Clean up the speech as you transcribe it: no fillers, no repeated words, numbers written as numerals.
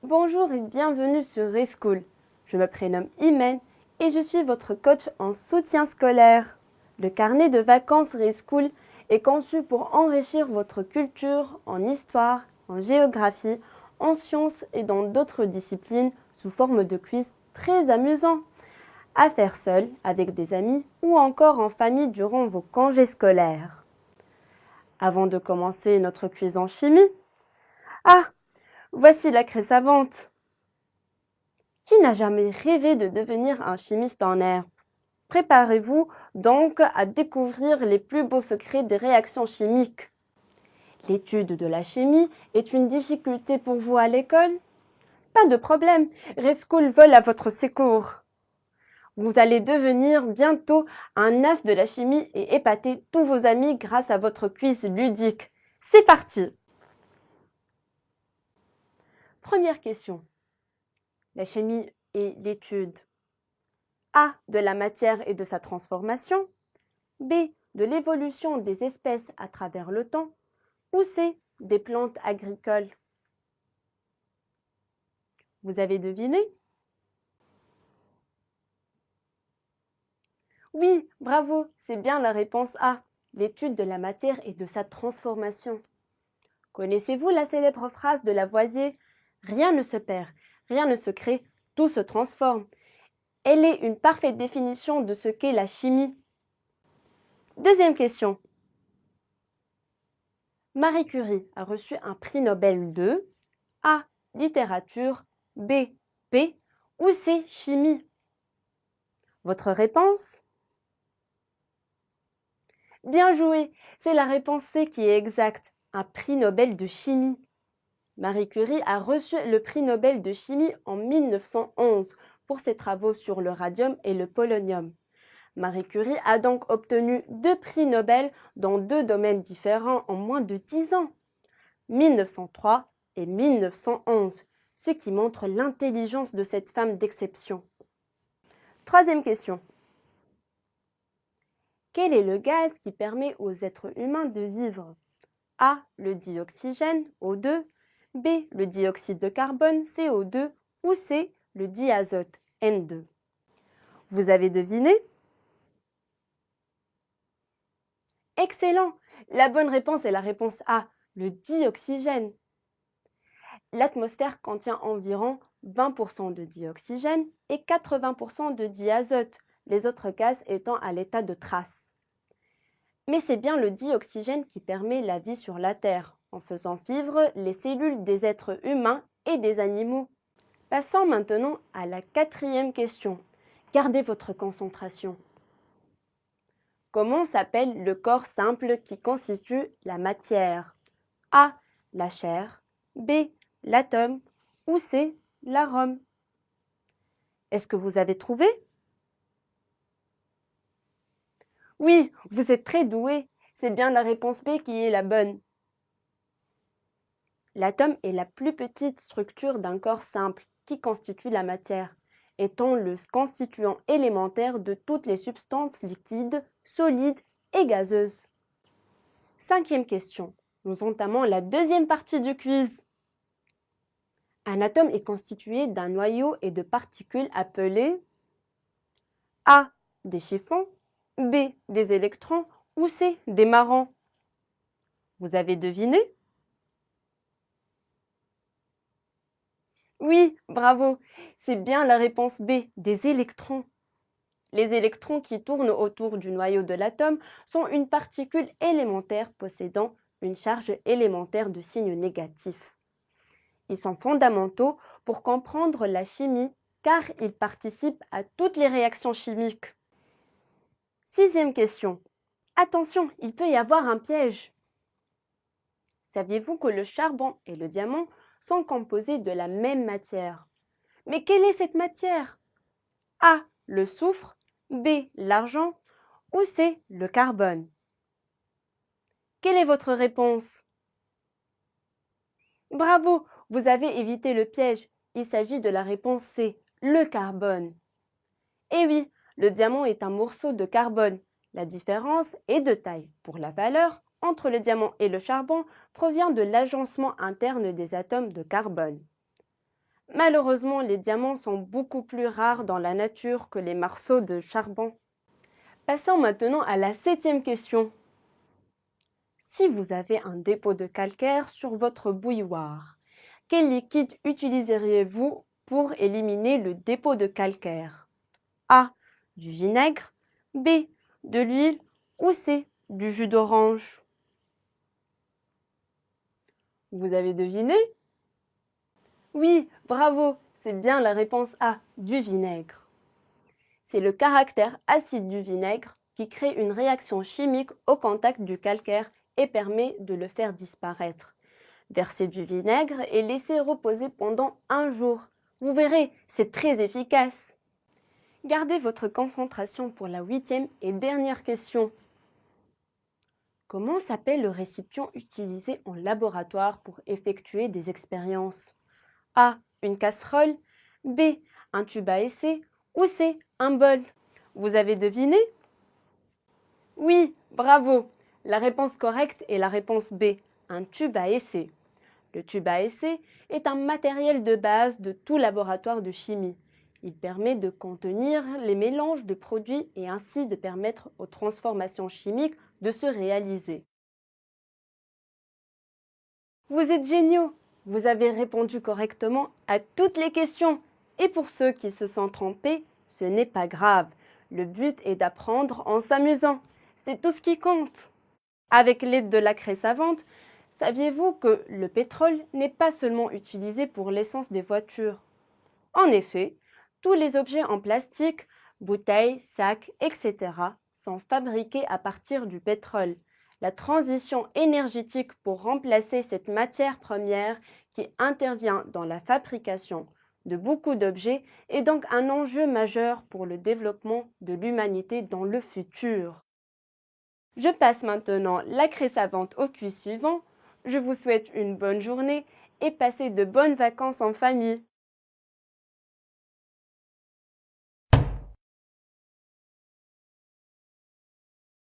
Bonjour et bienvenue sur Reschool. Je me prénomme Imen et je suis votre coach en soutien scolaire. Le carnet de vacances Reschool est conçu pour enrichir votre culture en histoire, en géographie, en sciences et dans d'autres disciplines sous forme de quiz très amusants. À faire seul, avec des amis ou encore en famille durant vos congés scolaires. Avant de commencer notre quiz en chimie, voici la craie savante. Qui n'a jamais rêvé de devenir un chimiste en herbe? Préparez-vous donc à découvrir les plus beaux secrets des réactions chimiques. L'étude de la chimie est une difficulté pour vous à l'école? Pas de problème, Reschool vole à votre secours. Vous allez devenir bientôt un as de la chimie et épater tous vos amis grâce à votre quiz ludique. C'est parti! Première question. La chimie est l'étude A. De la matière et de sa transformation, B. De l'évolution des espèces à travers le temps, ou C. Des plantes agricoles. Vous avez deviné? Oui, bravo, c'est bien la réponse A, l'étude de la matière et de sa transformation. Connaissez-vous la célèbre phrase de Lavoisier? Rien ne se perd, rien ne se crée, tout se transforme. Elle est une parfaite définition de ce qu'est la chimie. Deuxième question. Marie Curie a reçu un prix Nobel de A. Littérature, B. P. ou C. Chimie. Votre réponse? Bien joué, c'est la réponse C qui est exacte, un prix Nobel de chimie. Marie Curie a reçu le prix Nobel de chimie en 1911 pour ses travaux sur le radium et le polonium. Marie Curie a donc obtenu 2 prix Nobel dans 2 domaines différents en moins de 10 ans, 1903 et 1911, ce qui montre l'intelligence de cette femme d'exception. Troisième question. Quel est le gaz qui permet aux êtres humains de vivre? A. Le dioxygène, O2, B. Le dioxyde de carbone, CO2, ou C. Le diazote, N2. Vous avez deviné? Excellent! La bonne réponse est la réponse A, le dioxygène. L'atmosphère contient environ 20% de dioxygène et 80% de diazote, les autres gaz étant à l'état de trace. Mais c'est bien le dioxygène qui permet la vie sur la Terre, en faisant vivre les cellules des êtres humains et des animaux. Passons maintenant à la 4e question. Gardez votre concentration. Comment s'appelle le corps simple qui constitue la matière? A. La chair, B. L'atome, ou C. L'arôme. Est-ce que vous avez trouvé? Oui, vous êtes très doué. C'est bien la réponse B qui est la bonne. L'atome est la plus petite structure d'un corps simple qui constitue la matière, étant le constituant élémentaire de toutes les substances liquides, solides et gazeuses. 5e question. Nous entamons la 2e partie du quiz. Un atome est constitué d'un noyau et de particules appelées A. Des chiffons, B. Des électrons ou C. Des marrons. Vous avez deviné? Oui, bravo, c'est bien la réponse B, des électrons. Les électrons qui tournent autour du noyau de l'atome sont une particule élémentaire possédant une charge élémentaire de signe négatif. Ils sont fondamentaux pour comprendre la chimie car ils participent à toutes les réactions chimiques. 6e question. Attention, il peut y avoir un piège. Saviez-vous que le charbon et le diamant sont composés de la même matière? Mais quelle est cette matière? A. Le soufre, B. L'argent ou C. Le carbone. Quelle est votre réponse? Bravo, vous avez évité le piège. Il s'agit de la réponse C, le carbone. Et oui, le diamant est un morceau de carbone. La différence est de taille. Pour la valeur, entre le diamant et le charbon provient de l'agencement interne des atomes de carbone. Malheureusement, les diamants sont beaucoup plus rares dans la nature que les morceaux de charbon. Passons maintenant à la 7e question. Si vous avez un dépôt de calcaire sur votre bouilloire, quel liquide utiliseriez-vous pour éliminer le dépôt de calcaire? A. Du vinaigre, B. De l'huile ou C. Du jus d'orange? Vous avez deviné? Oui, bravo, c'est bien la réponse A, du vinaigre. C'est le caractère acide du vinaigre qui crée une réaction chimique au contact du calcaire et permet de le faire disparaître. Versez du vinaigre et laissez reposer pendant 1 jour. Vous verrez, c'est très efficace. Gardez votre concentration pour la 8e et dernière question. Comment s'appelle le récipient utilisé en laboratoire pour effectuer des expériences? A. Une casserole, B. Un tube à essai ou C. Un bol? Vous avez deviné? Oui, bravo! La réponse correcte est la réponse B, un tube à essai. Le tube à essai est un matériel de base de tout laboratoire de chimie. Il permet de contenir les mélanges de produits et ainsi de permettre aux transformations chimiques de se réaliser. Vous êtes géniaux! Vous avez répondu correctement à toutes les questions. Et pour ceux qui se sont trompés, ce n'est pas grave. Le but est d'apprendre en s'amusant. C'est tout ce qui compte. Avec l'aide de la craie savante, saviez-vous que le pétrole n'est pas seulement utilisé pour l'essence des voitures? En effet, tous les objets en plastique, bouteilles, sacs, etc. sont fabriqués à partir du pétrole. La transition énergétique pour remplacer cette matière première qui intervient dans la fabrication de beaucoup d'objets est donc un enjeu majeur pour le développement de l'humanité dans le futur. Je passe maintenant la craie savante au quiz suivant. Je vous souhaite une bonne journée et passez de bonnes vacances en famille.